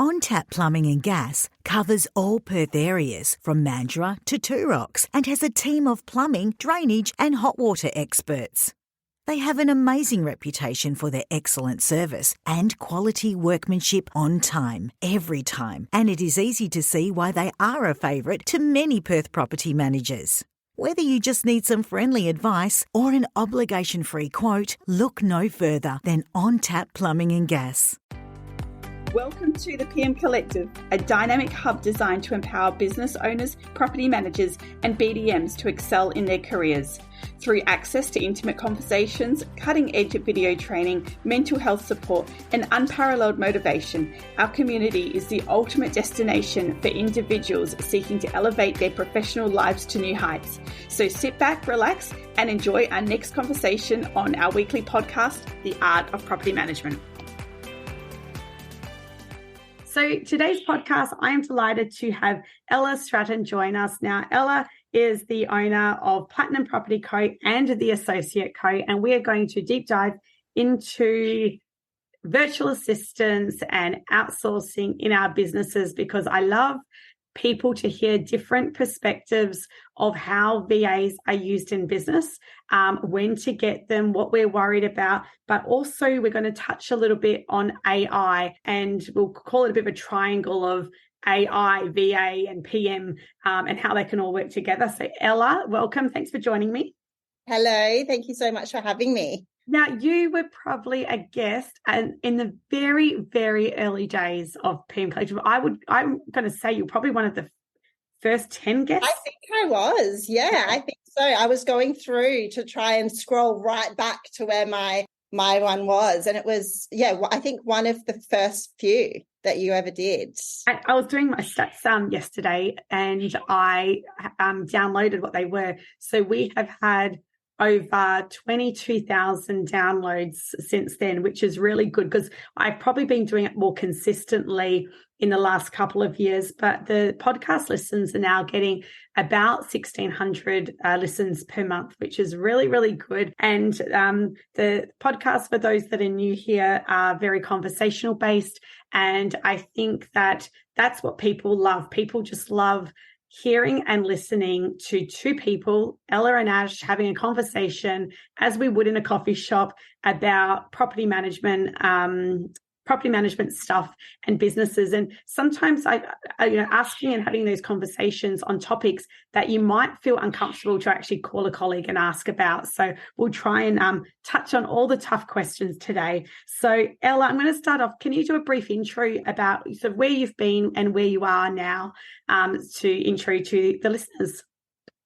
On-Tap Plumbing and Gas covers all Perth areas from Mandurah to Two Rocks and has a team of plumbing, drainage and hot water experts. They have an amazing reputation for their excellent service and quality workmanship on time, every time, and it is easy to see why they are a favourite to many Perth property managers. Whether you just need some friendly advice or an obligation-free quote, look no further than On-Tap Plumbing and Gas. Welcome to the PM Collective, a dynamic hub designed to empower business owners, property managers, and BDMs to excel in their careers. Through access to intimate conversations, cutting-edge video training, mental health support, and unparalleled motivation, our community is the ultimate destination for individuals seeking to elevate their professional lives to new heights. So sit back, relax, and enjoy our next conversation on our weekly podcast, The Art of Property Management. So today's podcast, I am delighted to have Ella Stratton join us. Now, Ella is the owner of Platinum Property Co. and the Associate Co. And we are going to deep dive into virtual assistants and outsourcing in our businesses, because I love people to hear different perspectives of how VAs are used in business, when to get them, what we're worried about, but also we're going to touch a little bit on AI, and we'll call it a bit of a triangle of AI, VA and PM, and how they can all work together. So Ella, welcome. Thanks for joining me. Hello. Thank you so much for having me. Now, you were probably a guest in the very, very early days of PM Collective. I'm going to say you're probably one of the first 10 guests. I think I was. Yeah, I think so. I was going through to try and scroll right back to where my one was. And it was, I think one of the first few that you ever did. I was doing my stats yesterday, and I downloaded what they were. So we have had over 22,000 downloads since then, which is really good, because I've probably been doing it more consistently in the last couple of years, but the podcast listens are now getting about 1,600 listens per month, which is really, really good. And the podcast, for those that are new here, are very conversational based. And I think that that's what people love. People just love hearing and listening to two people, Ella and Ash, having a conversation as we would in a coffee shop about property management stuff and businesses. And sometimes I asking and having those conversations on topics that you might feel uncomfortable to actually call a colleague and ask about. So we'll try and touch on all the tough questions today. So Ella, I'm going to start off. Can you do a brief intro about sort of where you've been and where you are now, to intro to the listeners?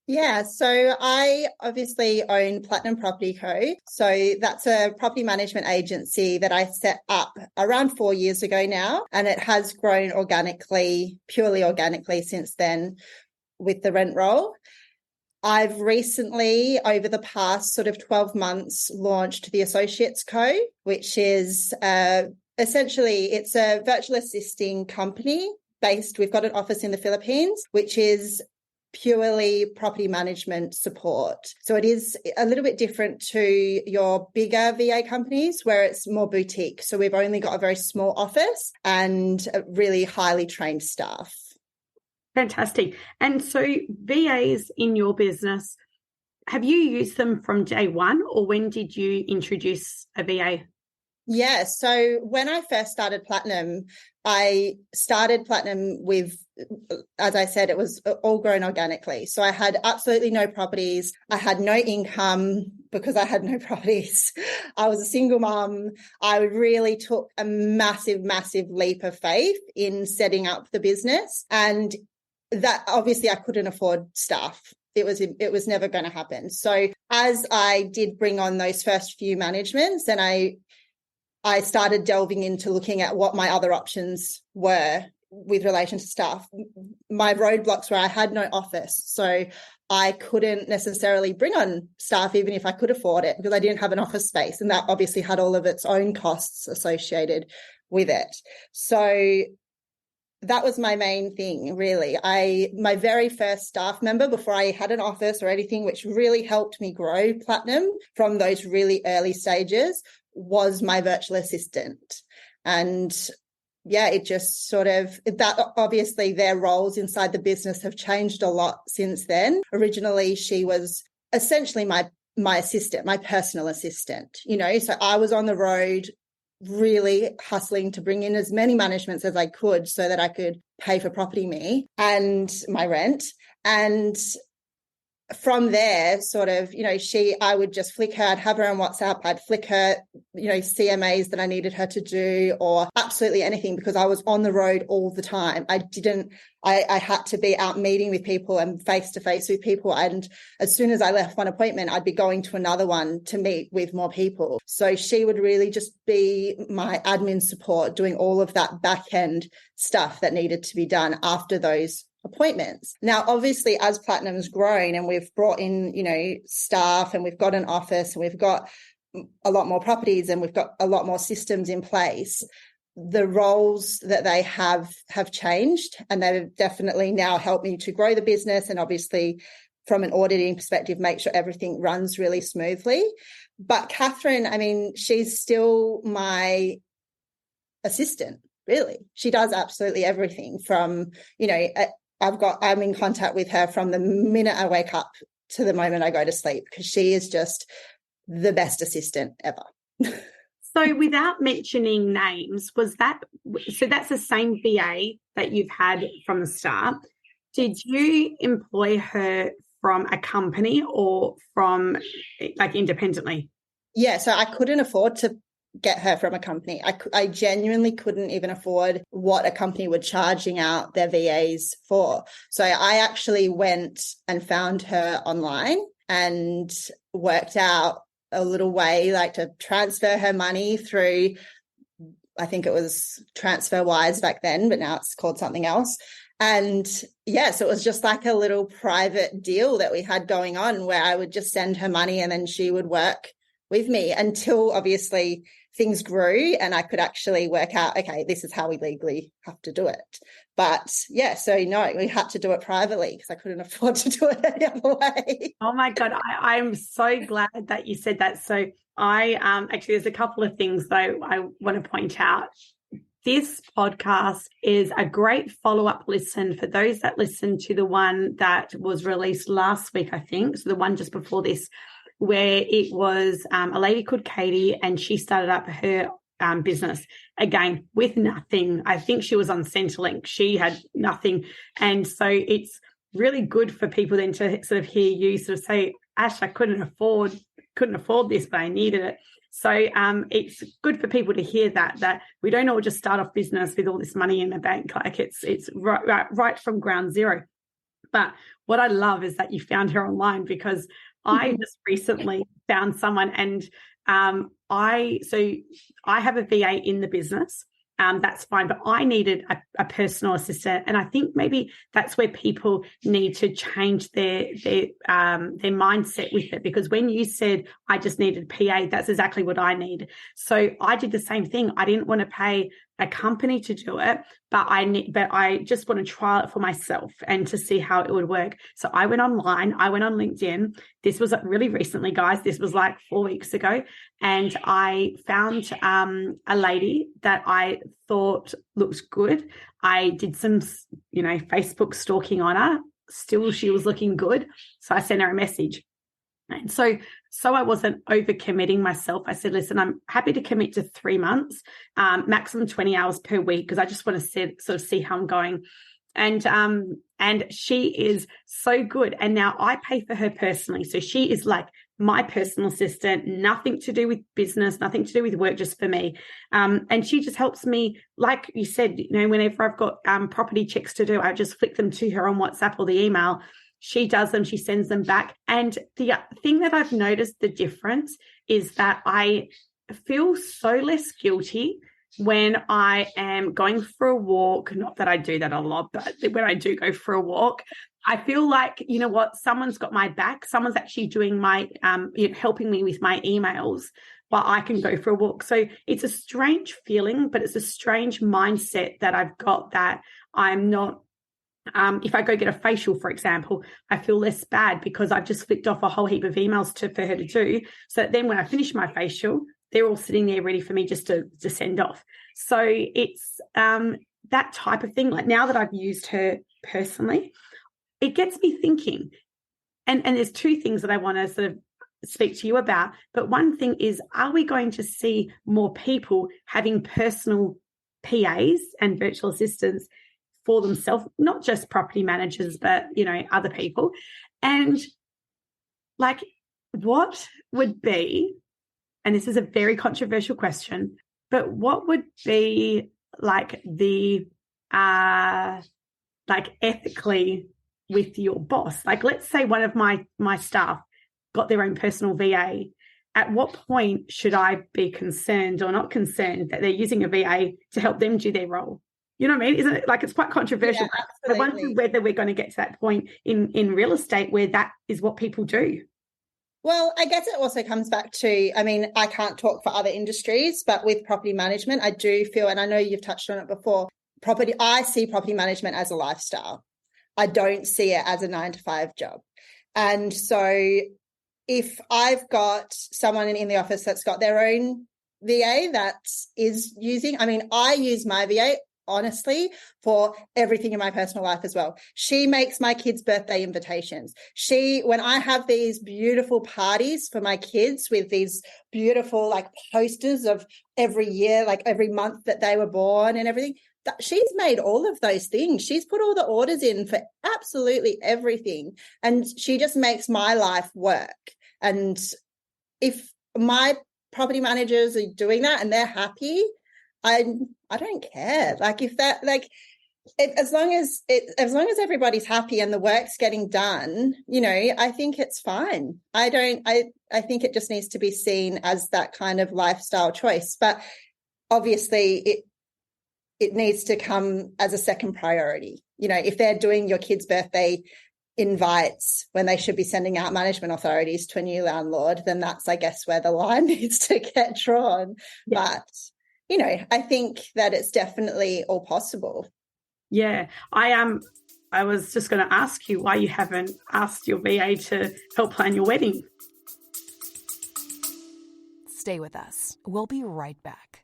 Yeah, so I obviously own Platinum Property Co. So that's a property management agency that I set up around 4 years ago now, and it has grown purely organically since then with the rent roll. I've recently, over the past sort of 12 months, launched the Associates Co., which is essentially it's a virtual assisting company we've got an office in the Philippines, which is purely property management support. So it is a little bit different to your bigger VA companies where it's more boutique. So we've only got a very small office and a really highly trained staff. Fantastic. And so VAs in your business, have you used them from day one, or when did you introduce a VA? Yeah, so when I first started Platinum, I started Platinum with, as I said, it was all grown organically. So I had absolutely no properties. I had no income because I had no properties. I was a single mum. I really took a massive, massive leap of faith in setting up the business. And that obviously I couldn't afford staff. It was never going to happen. So as I did bring on those first few managements, and I started delving into looking at what my other options were with relation to staff. My roadblocks were I had no office, so I couldn't necessarily bring on staff even if I could afford it, because I didn't have an office space, and that obviously had all of its own costs associated with it. So that was my main thing, really. My very first staff member before I had an office or anything, which really helped me grow Platinum from those really early stages, was my virtual assistant. And it just sort of that, obviously their roles inside the business have changed a lot since then. Originally, she was essentially my assistant, my personal assistant, so I was on the road really hustling to bring in as many managements as I could so that I could pay for Property Me and my rent. And from there, sort of, I would just flick her, I'd have her on WhatsApp, I'd flick her, CMAs that I needed her to do, or absolutely anything, because I was on the road all the time. I had to be out meeting with people and face to face with people. And as soon as I left one appointment, I'd be going to another one to meet with more people. So she would really just be my admin support, doing all of that back end stuff that needed to be done after those appointments. Now, obviously, as Platinum's grown and we've brought in, staff, and we've got an office, and we've got a lot more properties, and we've got a lot more systems in place, the roles that they have changed, and they've definitely now helped me to grow the business, and obviously from an auditing perspective, make sure everything runs really smoothly. But Catherine, I mean, she's still my assistant, really. She does absolutely everything from, I'm in contact with her from the minute I wake up to the moment I go to sleep, because she is just the best assistant ever. So without mentioning names, so that's the same VA that you've had from the start. Did you employ her from a company or from independently? Yeah, so I couldn't afford to get her from a company. I genuinely couldn't even afford what a company were charging out their VAs for. So I actually went and found her online and worked out a little way to transfer her money through, I think it was TransferWise back then, but now it's called something else. And yes, it was just like a little private deal that we had going on, where I would just send her money and then she would work with me until obviously things grew and I could actually work out, okay, this is how we legally have to do it. But yeah, so no, we had to do it privately because I couldn't afford to do it any other way. Oh my God, I'm so glad that you said that. So I actually, there's a couple of things though I want to point out. This podcast is a great follow-up listen for those that listened to the one that was released last week, I think. So the one just before this, where it was a lady called Katie, and she started up her business, again, with nothing. I think she was on Centrelink. She had nothing. And so it's really good for people then to sort of hear you sort of say, Ash, I couldn't afford this, but I needed it. So it's good for people to hear that we don't all just start off business with all this money in the bank. Like it's right from ground zero. But what I love is that you found her online, because I just recently found someone, and I have a VA in the business. That's fine, but I needed a personal assistant, and I think maybe that's where people need to change their mindset with it. Because when you said I just needed PA, that's exactly what I need. So I did the same thing. I didn't want to pay a company to do it, but I just want to trial it for myself and to see how it would work. So I went online, I went on LinkedIn. This was really recently, guys. This was like 4 weeks ago. And I found a lady that I thought looked good. I did some, Facebook stalking on her. Still, she was looking good. So I sent her a message. And so I wasn't overcommitting myself. I said, listen, I'm happy to commit to 3 months, maximum 20 hours per week, because I just want to sort of see how I'm going. And she is so good. And now I pay for her personally. So she is like my personal assistant, nothing to do with business, nothing to do with work, just for me. And she just helps me, like you said, whenever I've got property checks to do, I just flick them to her on WhatsApp or the email. She does them, she sends them back. And the thing that I've noticed the difference is that I feel so less guilty when I am going for a walk. Not that I do that a lot, but when I do go for a walk, I feel like, you know what, someone's got my back. Someone's actually doing my, helping me with my emails while I can go for a walk. So it's a strange feeling, but it's a strange mindset that I've got, that I'm not, if I go get a facial, for example, I feel less bad because I've just flicked off a whole heap of emails for her to do. So then when I finish my facial, they're all sitting there ready for me just to send off. So it's that type of thing. Like now that I've used her personally, it gets me thinking. And there's two things that I want to sort of speak to you about. But one thing is, are we going to see more people having personal PAs and virtual assistants for themselves, not just property managers, but, you know, other people? And like, what would be, and this is a very controversial question, but what would be like the, like ethically with your boss? Like, let's say one of my staff got their own personal VA. At what point should I be concerned or not concerned that they're using a VA to help them do their role? You know what I mean? Isn't it like, it's quite controversial? Yeah, I wonder whether we're going to get to that point in real estate where that is what people do. Well, I guess it also comes back to, I mean, I can't talk for other industries, but with property management, I do feel, and I know you've touched on it before, I see property management as a lifestyle. I don't see it as a 9-to-5 job. And so if I've got someone in the office that's got their own VA that is using, I mean, I use my VA honestly for everything in my personal life as well. She makes my kids' birthday invitations. When I have these beautiful parties for my kids with these beautiful like posters of every year, like every month that they were born and everything, she's made all of those things. She's put all the orders in for absolutely everything. And she just makes my life work. And if my property managers are doing that and they're happy, I don't care. Like if that, like, as long as everybody's happy and the work's getting done, you know, I think it's fine. I think it just needs to be seen as that kind of lifestyle choice. But obviously it needs to come as a second priority. You know, if they're doing your kid's birthday invites when they should be sending out management authorities to a new landlord, then that's, I guess, where the line needs to get drawn. Yeah. But, you know, I think that it's definitely all possible. Yeah, I was just going to ask you why you haven't asked your VA to help plan your wedding. Stay with us. We'll be right back.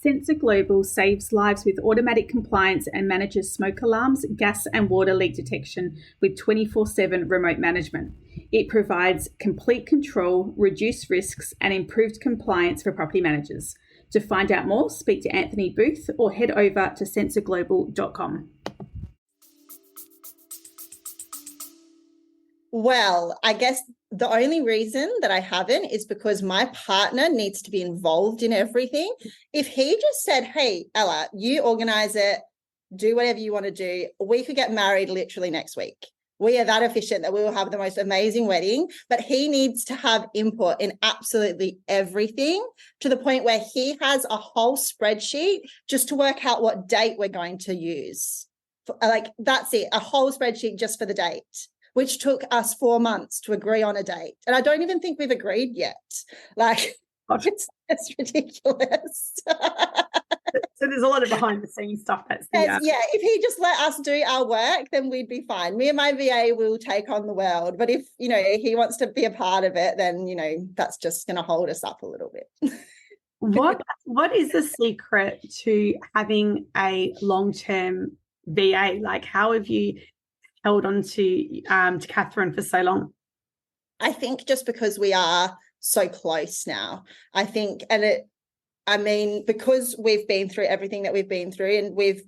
Sensor Global saves lives with automatic compliance and manages smoke alarms, gas and water leak detection with 24/7 remote management. It provides complete control, reduced risks and improved compliance for property managers. To find out more, speak to Anthony Booth or head over to sensorglobal.com. Well, I guess the only reason that I haven't is because my partner needs to be involved in everything. If he just said, hey, Ella, you organize it, do whatever you want to do, we could get married literally next week. We are that efficient that we will have the most amazing wedding, but he needs to have input in absolutely everything to the point where he has a whole spreadsheet just to work out what date we're going to use. Like, that's it, a whole spreadsheet just for the date, which took us 4 months to agree on a date. And I don't even think we've agreed yet. Like, it's ridiculous. So there's a lot of behind the scenes stuff. Yeah, if he just let us do our work, then we'd be fine. Me and my VA will take on the world. But if, you know, he wants to be a part of it, then, you know, that's just going to hold us up a little bit. What is the secret to having a long-term VA? Like, how have you held on to Catherine for so long? I think just because we are so close now. I think, because we've been through everything that we've been through and we've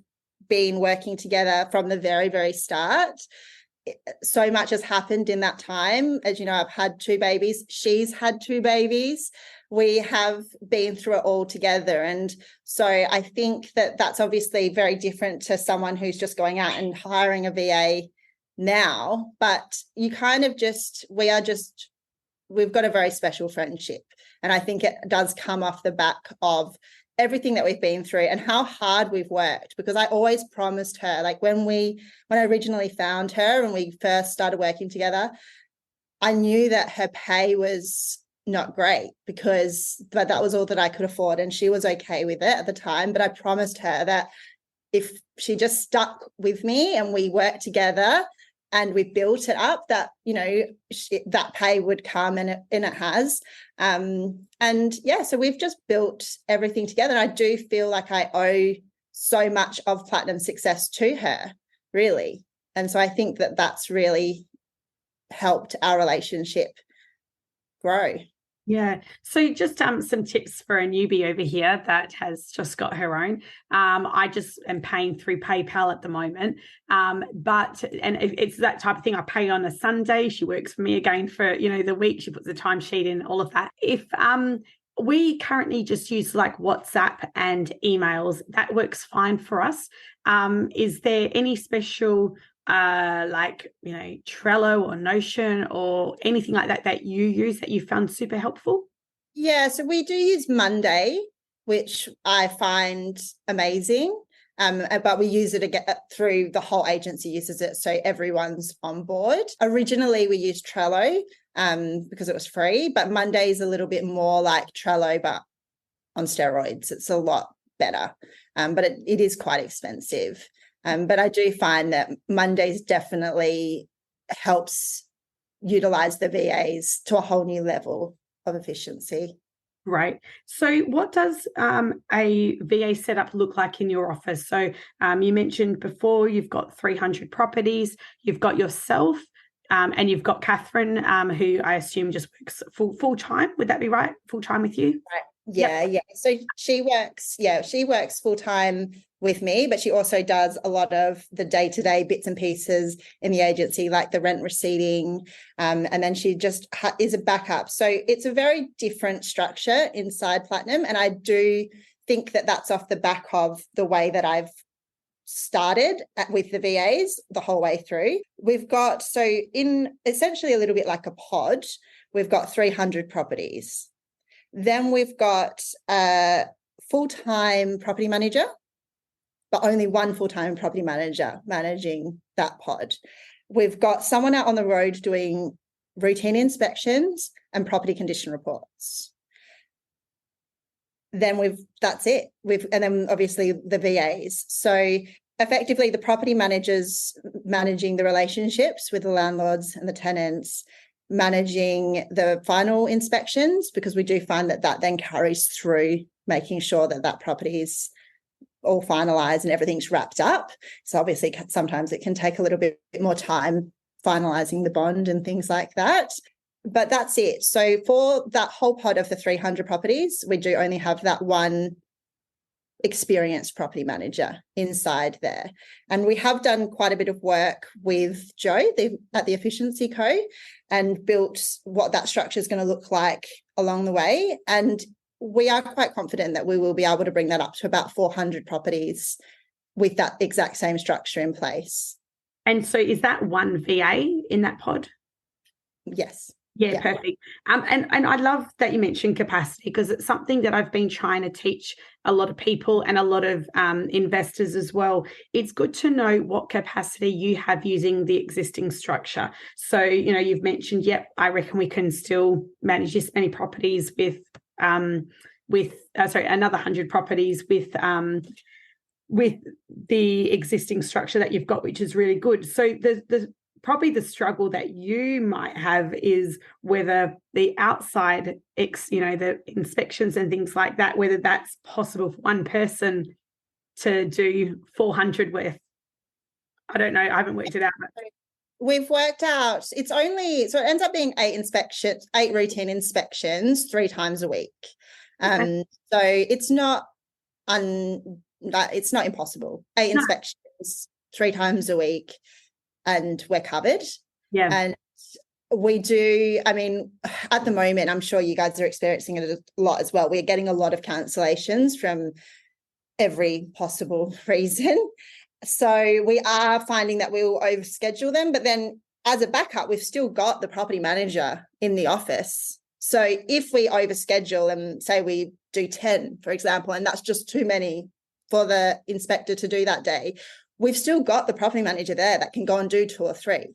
been working together from the very, very start, so much has happened in that time. As you know, I've had 2 babies. She's had 2 babies. We have been through it all together. And so I think that that's obviously very different to someone who's just going out and hiring a VA now. But you kind of we've got a very special friendship. And I think it does come off the back of everything that we've been through and how hard we've worked, because I always promised her, like when I originally found her and we first started working together, I knew that her pay was not great but that was all that I could afford. And she was okay with it at the time. But I promised her that if she just stuck with me and we worked together and we built it up that, that pay would come, and it has. So we've just built everything together. And I do feel like I owe so much of Platinum success to her, really. And so I think that that's really helped our relationship grow. Yeah. So just some tips for a newbie over here that has just got her own. I just am paying through PayPal at the moment. But it's that type of thing. I pay on a Sunday. She works for me again for, the week. She puts the timesheet in, all of that. If we currently just use like WhatsApp and emails, that works fine for us. Is there any special Trello or Notion or anything like that you use that you found super helpful? Yeah, so we do use Monday, which I find amazing. But we use it through the whole agency uses it, so everyone's on board. Originally, we used Trello because it was free, but Monday is a little bit more like Trello, but on steroids. It's a lot better, but it is quite expensive. But I do find that Mondays definitely helps utilize the VAs to a whole new level of efficiency. Right. So what does a VA setup look like in your office? So you mentioned before you've got 300 properties, you've got yourself, and you've got Catherine, who I assume just works full time. Would that be right? Full time with you? Right. Yeah, yep. Yeah. So she works full time with me, but she also does a lot of the day-to-day bits and pieces in the agency, like the rent receipting, and then she just is a backup. So it's a very different structure inside Platinum, and I do think that that's off the back of the way that I've started with the VAs the whole way through. We've got, so in essentially a little bit like a pod, we've got 300 properties. Then we've got a full-time property manager, but only one full-time property manager managing that pod. We've got someone out on the road doing routine inspections and property condition reports. Then that's it. And then obviously the VAs. So effectively the property managers managing the relationships with the landlords and the tenants, managing the final inspections, because we do find that then carries through making sure that property is all finalized and everything's wrapped up. So obviously sometimes it can take a little bit more time finalizing the bond and things like that. But that's it. So for that whole pod of the 300 properties, we do only have that one experienced property manager inside there. And we have done quite a bit of work with Joe at the Efficiency Co. and built what that structure is going to look like along the way. And we are quite confident that we will be able to bring that up to about 400 properties with that exact same structure in place. And so is that one VA in that pod? Yes. Yeah, perfect. And I love that you mentioned capacity, because it's something that I've been trying to teach a lot of people and a lot of investors as well. It's good to know what capacity you have using the existing structure. So, you've mentioned, I reckon we can still manage this many properties with another 100 properties with the existing structure that you've got, which is really good. So probably the struggle that you might have is whether the outside the inspections and things like that, whether that's possible for one person to do 400 with. I don't know. I haven't worked it out. We've worked out so it ends up being 8 routine inspections 3 times a week. So it's not impossible. 8 inspections 3 times a week, and we're covered. Yeah. And we do, at the moment, I'm sure you guys are experiencing it a lot as well. We're getting a lot of cancellations from every possible reason. So we are finding that we will overschedule them, but then as a backup, we've still got the property manager in the office. So if we overschedule and say we do 10, for example, and that's just too many for the inspector to do that day, we've still got the property manager there that can go and do 2 or 3.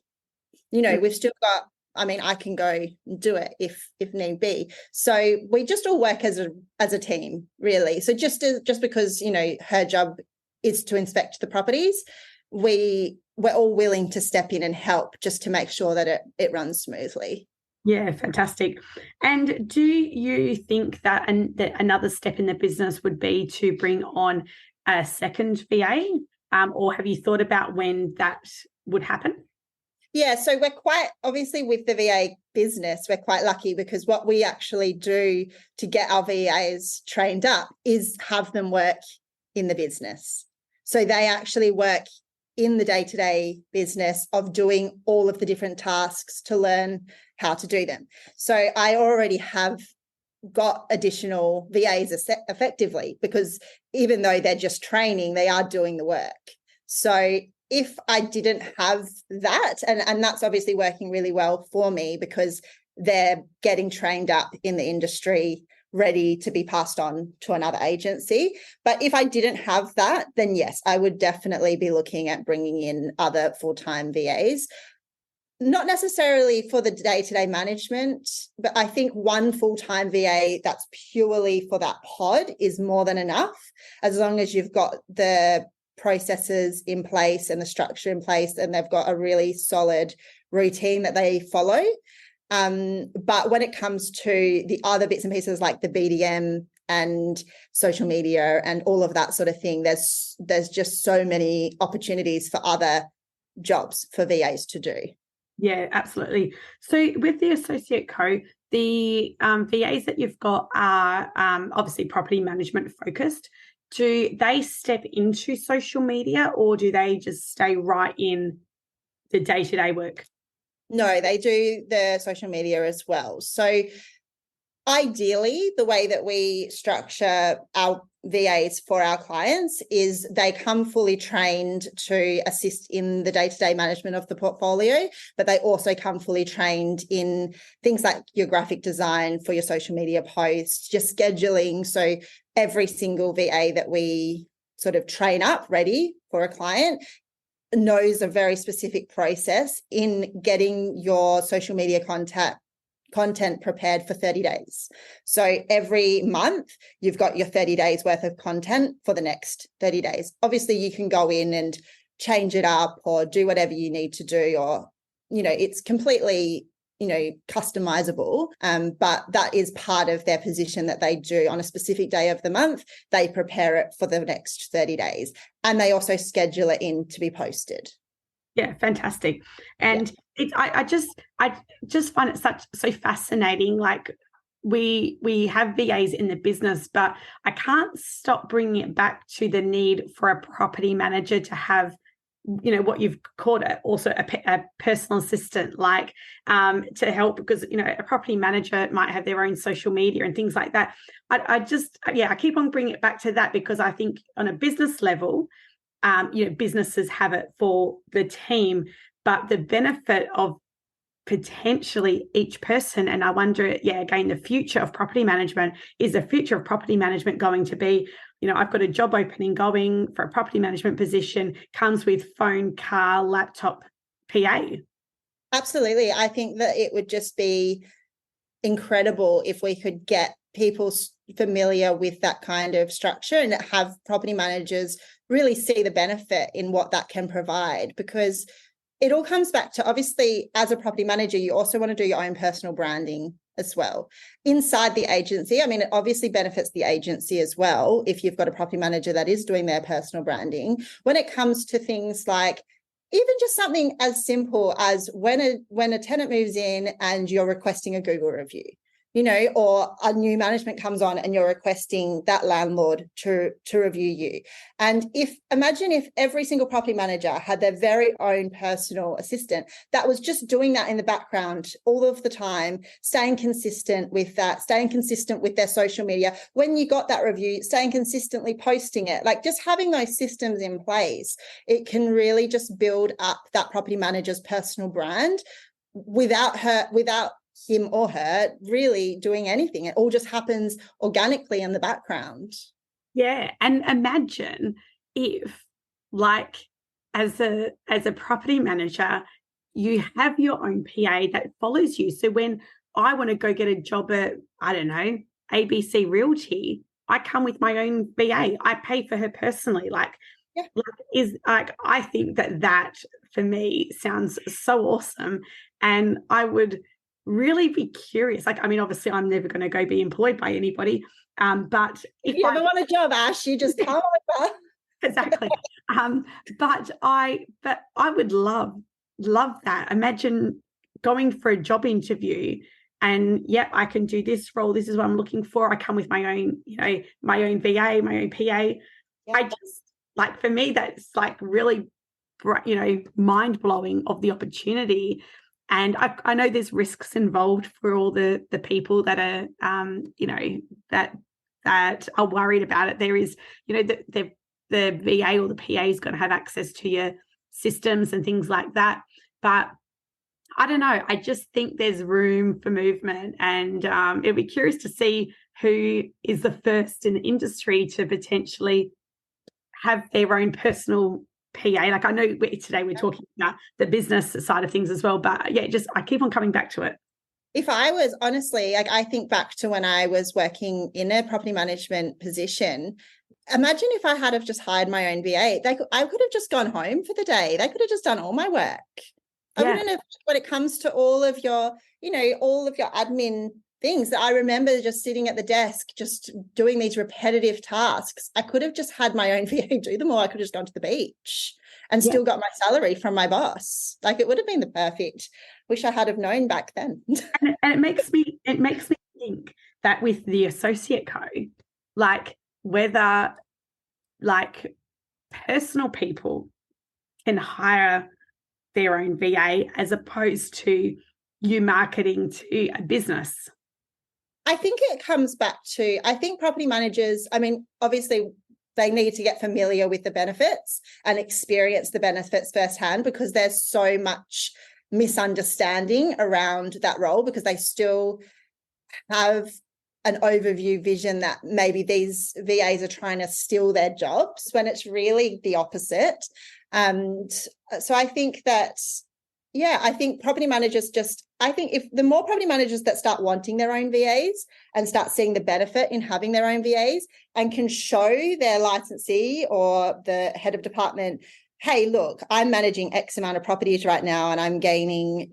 We've still got, I can go and do it if need be. So we just all work as a team, really. So just because, her job is to inspect the properties, we we're all willing to step in and help just to make sure that it runs smoothly. Yeah, fantastic. And do you think that another step in the business would be to bring on a second VA, or have you thought about when that would happen? Yeah, so we're quite, obviously with the VA business, we're quite lucky because what we actually do to get our VAs trained up is have them work in the business. So they actually work in the day-to-day business of doing all of the different tasks to learn how to do them. So I already have got additional VAs effectively, because even though they're just training, they are doing the work. So if I didn't have that, and that's obviously working really well for me because they're getting trained up in the industry, ready to be passed on to another agency. But if I didn't have that, then yes, I would definitely be looking at bringing in other full-time VAs. Not necessarily for the day-to-day management, but I think one full-time VA that's purely for that pod is more than enough, as long as you've got the processes in place and the structure in place and they've got a really solid routine that they follow. But when it comes to the other bits and pieces like the BDM and social media and all of that sort of thing, there's just so many opportunities for other jobs for VAs to do. Yeah, absolutely. So with the Associate Co, the VAs that you've got are obviously property management focused. Do they step into social media or do they just stay right in the day-to-day work? No, they do the social media as well. So ideally, the way that we structure our VAs for our clients is they come fully trained to assist in the day-to-day management of the portfolio, but they also come fully trained in things like your graphic design for your social media posts, your scheduling. So every single VA that we sort of train up ready for a client knows a very specific process in getting your social media content prepared for 30 days. So every month you've got your 30 days worth of content for the next 30 days. Obviously you can go in and change it up or do whatever you need to do, or, it's completely, customizable. But that is part of their position that they do on a specific day of the month. They prepare it for the next 30 days and they also schedule it in to be posted. Yeah, fantastic. And I just find it so fascinating. Like we have VAs in the business, but I can't stop bringing it back to the need for a property manager to have, what you've called it, also a personal assistant, like to help, because a property manager might have their own social media and things like that. I keep on bringing it back to that because I think on a business level, businesses have it for the team, but the benefit of potentially each person, and I wonder, again, the future of property management, is the future of property management going to be, I've got a job opening going for a property management position, comes with phone, car, laptop, PA. Absolutely. I think that it would just be incredible if we could get people familiar with that kind of structure and have property managers really see the benefit in what that can provide, because it all comes back to, obviously, as a property manager, you also want to do your own personal branding as well inside the agency. I mean, it obviously benefits the agency as well if you've got a property manager that is doing their personal branding. When it comes to things like even just something as simple as when a tenant moves in and you're requesting a Google review, or a new management comes on and you're requesting that landlord to review you. And imagine if every single property manager had their very own personal assistant that was just doing that in the background all of the time, staying consistent with that, staying consistent with their social media. When you got that review, staying consistently posting it, like just having those systems in place, it can really just build up that property manager's personal brand without him or her really doing anything. It all just happens organically in the background. Yeah, and imagine if, like, as a property manager, you have your own PA that follows you. So when I want to go get a job at, I don't know, ABC Realty, I come with my own BA. I pay for her personally. I think that for me sounds so awesome. And I would really be curious. Like, I mean, obviously I'm never going to go be employed by anybody. But if you ever want a job, Ash, you just come over. Exactly. But I would love that. Imagine going for a job interview and I can do this role. This is what I'm looking for. I come with my own, my own VA, my own PA. Yeah. I just, like, for me, that's like really, mind blowing of the opportunity. And I know there's risks involved for all the people that are, that are worried about it. There is, the VA or the PA is going to have access to your systems and things like that. But I don't know. I just think there's room for movement, and it'd be curious to see who is the first in the industry to potentially have their own personal PA. Like, I know today we're talking about the business side of things as well, but I keep on coming back to it. If I was honestly, like, I think back to when I was working in a property management position. Imagine if I had have just hired my own VA. I could have just gone home for the day. They could have just done all my work. I wouldn't have, when it comes to all of your admin things, that I remember just sitting at the desk, just doing these repetitive tasks. I could have just had my own VA do them, or I could have just gone to the beach and still got my salary from my boss. Like, it would have been the perfect. Wish I had have known back then. And it makes me think that with the associate code, like, whether like personal people can hire their own VA as opposed to you marketing to a business. I think it comes back to, I think property managers, I mean, obviously they need to get familiar with the benefits and experience the benefits firsthand, because there's so much misunderstanding around that role, because they still have an overview vision that maybe these VAs are trying to steal their jobs, when it's really the opposite. And so I think that, I think property managers if the more property managers that start wanting their own VAs and start seeing the benefit in having their own VAs and can show their licensee or the head of department, hey, look, I'm managing X amount of properties right now, and I'm gaining,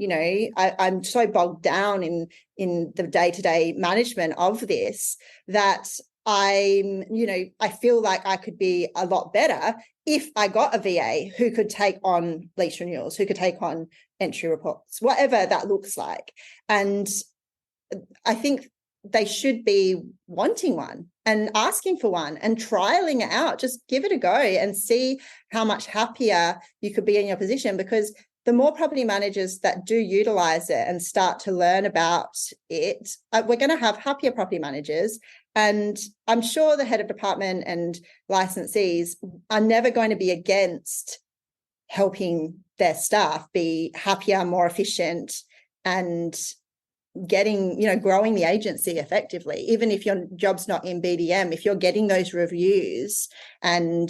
I'm so bogged down in the day-to-day management of this that I feel like I could be a lot better if I got a VA who could take on lease renewals, who could take on entry reports, whatever that looks like. And I think they should be wanting one and asking for one and trialing it out. Just give it a go and see how much happier you could be in your position, because the more property managers that do utilize it and start to learn about it, we're going to have happier property managers. And I'm sure the head of department and licensees are never going to be against helping their staff be happier, more efficient, and getting, growing the agency effectively. Even if your job's not in BDM, if you're getting those reviews and,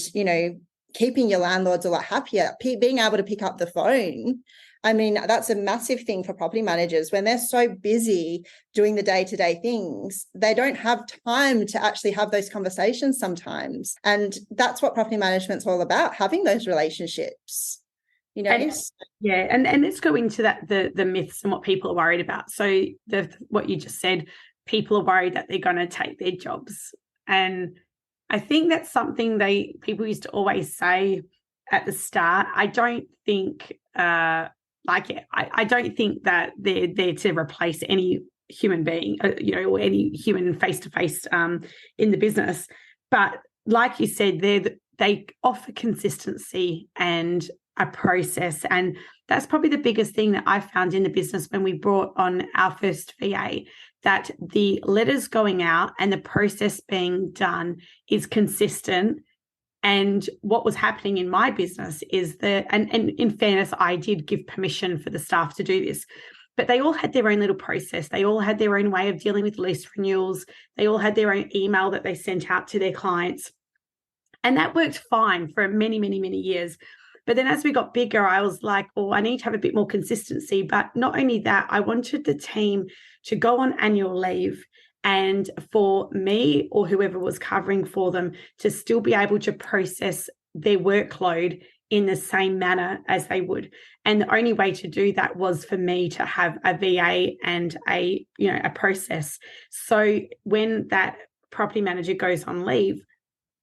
keeping your landlords a lot happier, being able to pick up the phone. I mean, that's a massive thing for property managers. When they're so busy doing the day-to-day things, they don't have time to actually have those conversations sometimes. And that's what property management's all about, having those relationships. And let's go into that, the myths and what people are worried about. So what you just said, people are worried that they're going to take their jobs. And I think that's something people used to always say at the start. I don't think I don't think that they're there to replace any human being, or any human face-to-face in the business. But like you said, they offer consistency and a process. And that's probably the biggest thing that I found in the business when we brought on our first VA, that the letters going out and the process being done is consistent. And what was happening in my business is and in fairness, I did give permission for the staff to do this, but they all had their own little process. They all had their own way of dealing with lease renewals. They all had their own email that they sent out to their clients. And that worked fine for many, many, many years. But then as we got bigger, I was like, oh, I need to have a bit more consistency. But not only that, I wanted the team to go on annual leave and for me or whoever was covering for them to still be able to process their workload in the same manner as they would. And the only way to do that was for me to have a VA and a process. So when that property manager goes on leave,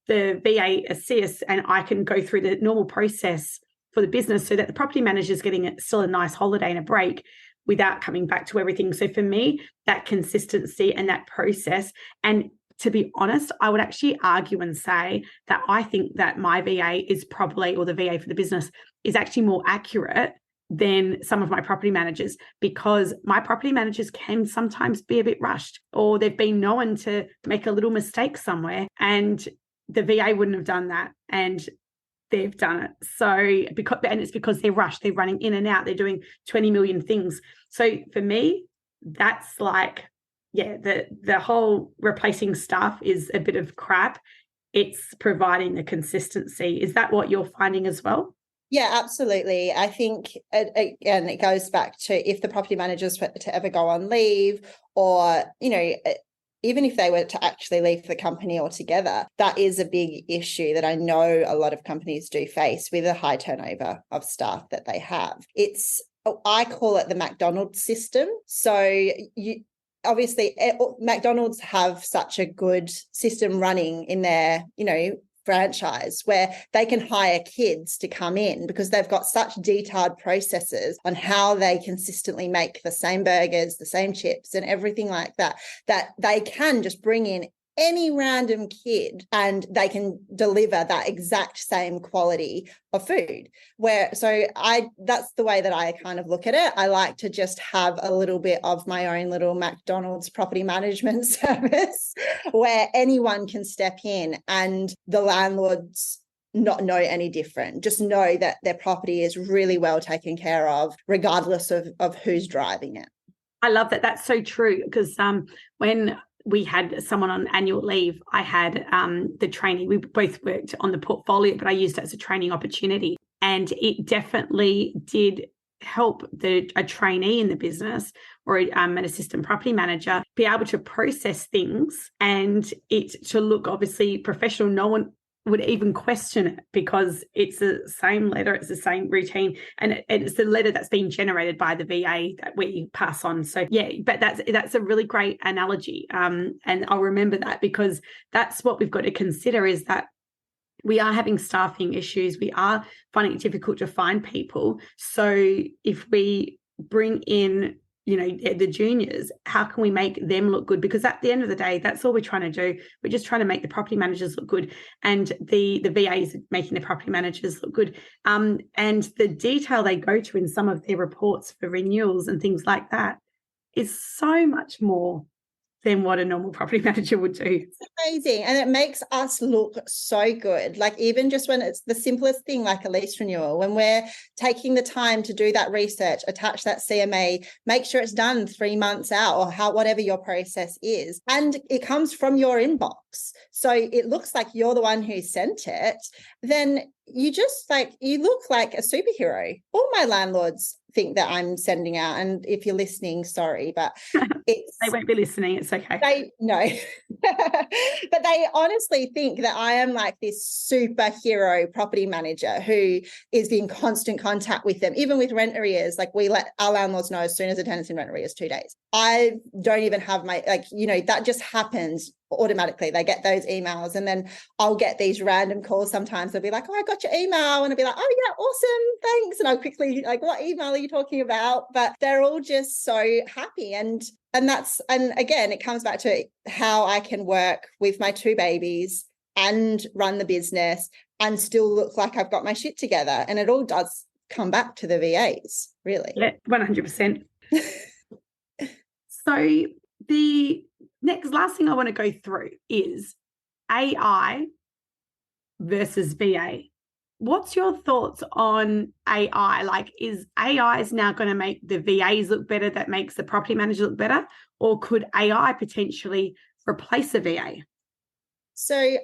the VA assists and I can go through the normal process for the business so that the property manager is getting still a nice holiday and a break without coming back to everything. So for me, that consistency and that process, and to be honest, I would actually argue and say that I think that my VA is probably, or the VA for the business, is actually more accurate than some of my property managers, because my property managers can sometimes be a bit rushed, or they've been known to make a little mistake somewhere, and the VA wouldn't have done that. And they've done it. So it's because they're rushed, they're running in and out, they're doing 20 million things. So for me, that's like, yeah, the whole replacing staff is a bit of crap. It's providing the consistency. Is that what you're finding as well? Yeah, absolutely. I think, again, it goes back to if the property managers were to ever go on leave, or, even if they were to actually leave the company altogether, that is a big issue that I know a lot of companies do face with a high turnover of staff that they have. I call it the McDonald's system. So obviously McDonald's have such a good system running in their, franchise, where they can hire kids to come in because they've got such detailed processes on how they consistently make the same burgers, the same chips and everything like that, that they can just bring in any random kid and they can deliver that exact same quality of food. That's the way that I kind of look at it. I like to just have a little bit of my own little McDonald's property management service where anyone can step in and the landlords not know any different. Just know that their property is really well taken care of, regardless of who's driving it. I love that. That's so true, because when we had someone on annual leave, I had the trainee. We both worked on the portfolio, but I used it as a training opportunity. And it definitely did help a trainee in the business, or an assistant property manager, be able to process things and it to look obviously professional. No one would even question it because it's the same letter, it's the same routine, and it's the letter that's been generated by the VA that we pass on. So yeah, but that's a really great analogy, and I'll remember that, because that's what we've got to consider, is that we are having staffing issues, we are finding it difficult to find people. So if we bring in the juniors, how can we make them look good? Because at the end of the day, that's all we're trying to do. We're just trying to make the property managers look good, and the VAs making the property managers look good. And the detail they go to in some of their reports for renewals and things like that is so much more than what a normal property manager would do. It's amazing. And it makes us look so good. Like, even just when it's the simplest thing, like a lease renewal, when we're taking the time to do that research, attach that CMA, make sure it's done 3 months out, or whatever your process is. And it comes from your inbox. So it looks like you're the one who sent it. Then you look like a superhero. All my landlords think that I'm sending out, and if you're listening, sorry, but they won't be listening, it's okay. But they honestly think that I am like this superhero property manager who is in constant contact with them, even with rent arrears. Like, we let our landlords know as soon as a tenant's in rent arrears, 2 days. I don't even have that just happens automatically. They get those emails, and then I'll get these random calls sometimes. They'll be like, "Oh, I got your email," and I'll be like, "Oh yeah, awesome, thanks." And I'll quickly "What email are you talking about?" But they're all just so happy, and again, it comes back to how I can work with my 2 babies and run the business and still look like I've got my shit together. And it all does come back to the VAs, really. Yeah, 100%. So the last thing I want to go through is AI versus VA. What's your thoughts on AI? Like, is AI now going to make the VAs look better, that makes the property manager look better? Or could AI potentially replace a VA? So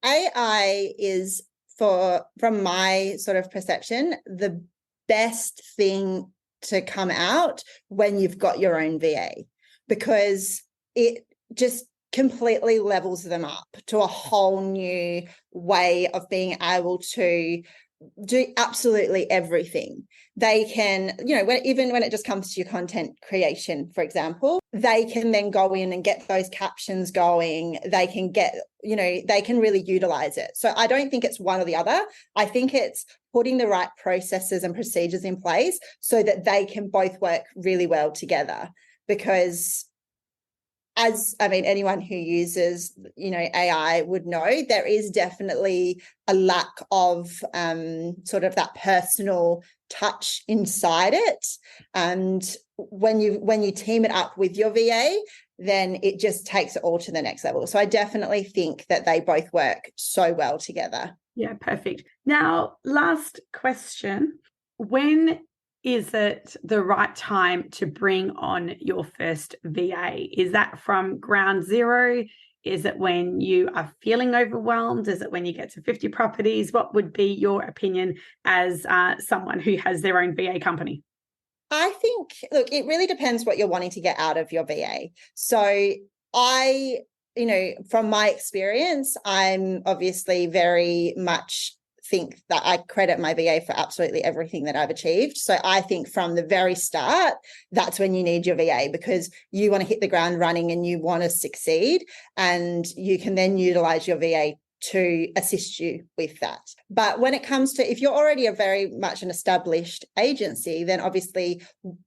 AI is, from my sort of perception, the best thing to come out when you've got your own VA, because it just completely levels them up to a whole new way of being able to do absolutely everything. They can, even when it just comes to your content creation, for example, they can then go in and get those captions going. They can get, they can really utilize it. So I don't think it's one or the other. I think it's putting the right processes and procedures in place so that they can both work really well together. Because anyone who uses, AI would know, there is definitely a lack of sort of that personal touch inside it. And when you team it up with your VA, then it just takes it all to the next level. So I definitely think that they both work so well together. Yeah, perfect. Now, last question. When is it the right time to bring on your first VA? Is that from ground zero? Is it when you are feeling overwhelmed? Is it when you get to 50 properties? What would be your opinion as someone who has their own VA company? I think, look, it really depends what you're wanting to get out of your VA. So from my experience, I'm obviously very much think that I credit my VA for absolutely everything that I've achieved. So I think from the very start, that's when you need your VA, because you want to hit the ground running and you want to succeed, and you can then utilize your VA to assist you with that. But when it comes to, if you're already a very much an established agency, then obviously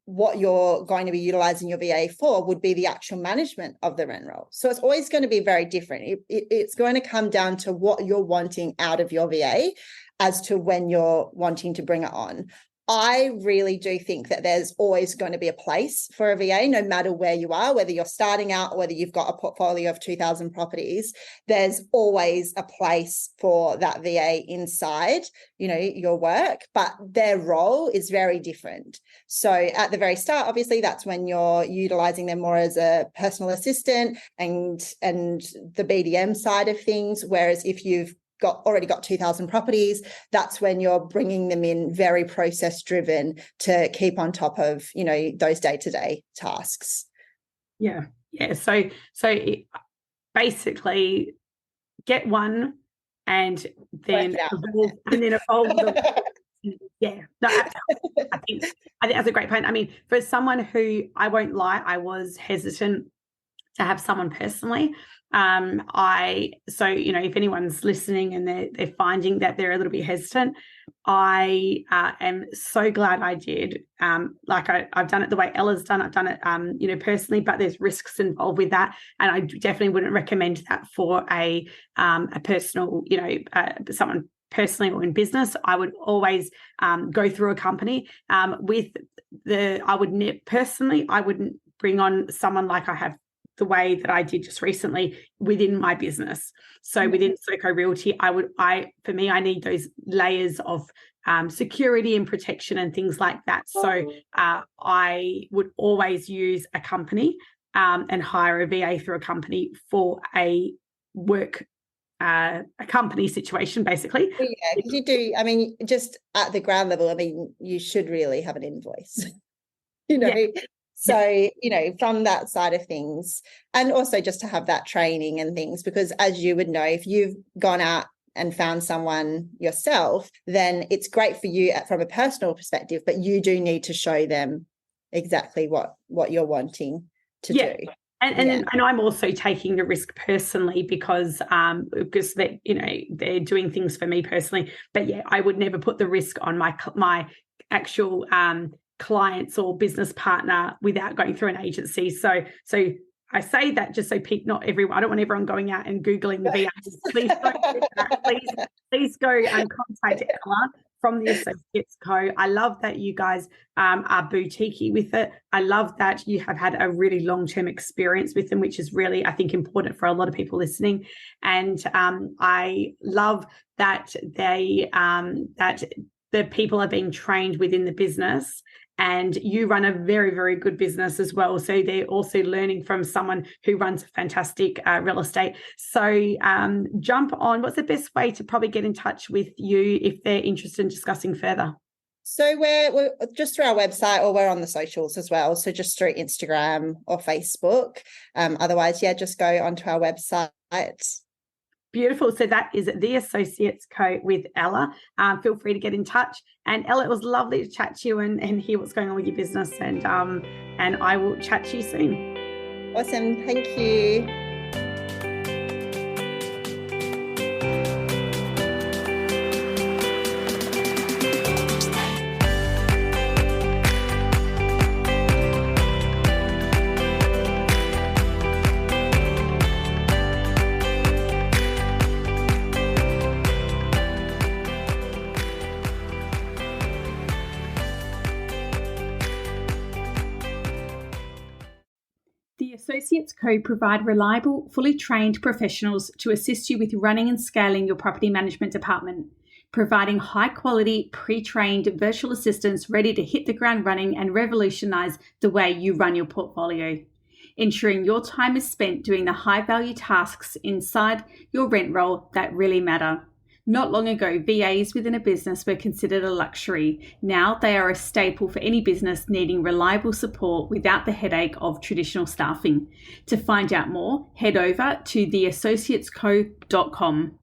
what you're going to be utilizing your VA for would be the actual management of the rent roll. So it's always going to be very different. It's going to come down to what you're wanting out of your VA as to when you're wanting to bring it on. I really do think that there's always going to be a place for a VA, no matter where you are, whether you're starting out or whether you've got a portfolio of 2,000 properties. There's always a place for that VA inside, your work, but their role is very different. So at the very start, obviously, that's when you're utilizing them more as a personal assistant and the BDM side of things. Whereas if you've already got 2,000 properties, that's when you're bringing them in very process driven to keep on top of, those day-to-day tasks. Yeah. So basically get one and then evolve them. Yeah. No, I think that's a great point. I mean, for someone who, I won't lie, I was hesitant to have someone personally. If anyone's listening and they're finding that they're a little bit hesitant, I am so glad I did. I've done it the way Ella's done. I've done it, personally, but there's risks involved with that, and I definitely wouldn't recommend that for a personal, someone personally or in business. I would always go through a company. I wouldn't bring on someone like I have the way that I did just recently within my business. So within Soco Realty, I need those layers of security and protection and things like that. So I would always use a company and hire a VA through a company for a work, a company situation, basically. Yeah, because you do, just at the ground level, you should really have an invoice, Yeah. So, from that side of things, and also just to have that training and things, because as you would know, if you've gone out and found someone yourself, then it's great for you from a personal perspective, but you do need to show them exactly what you're wanting to do. And I'm also taking the risk personally because they're doing things for me personally. But I would never put the risk on my actual clients or business partner without going through an agency. So I say that just so not everyone. I don't want everyone going out and Googling the VAs. Please don't do that. Please go and contact Ella from the Associates Co. I love that you guys are boutiquey with it. I love that you have had a really long-term experience with them, which is really, I think, important for a lot of people listening. And I love that that the people are being trained within the business. And you run a very, very good business as well. So they're also learning from someone who runs a fantastic real estate. So jump on. What's the best way to probably get in touch with you if they're interested in discussing further? So we're just through our website, or we're on the socials as well. So just through Instagram or Facebook. Otherwise, just go onto our website. Beautiful. So that is The Associates Co with Ella. Feel free to get in touch. And Ella, it was lovely to chat to you and hear what's going on with your business. And I will chat to you soon. Awesome. Thank you. The Associates Co provide reliable, fully trained professionals to assist you with running and scaling your property management department, providing high-quality, pre-trained virtual assistants ready to hit the ground running and revolutionize the way you run your portfolio, ensuring your time is spent doing the high-value tasks inside your rent roll that really matter. Not long ago, VAs within a business were considered a luxury. Now they are a staple for any business needing reliable support without the headache of traditional staffing. To find out more, head over to theassociatesco.com.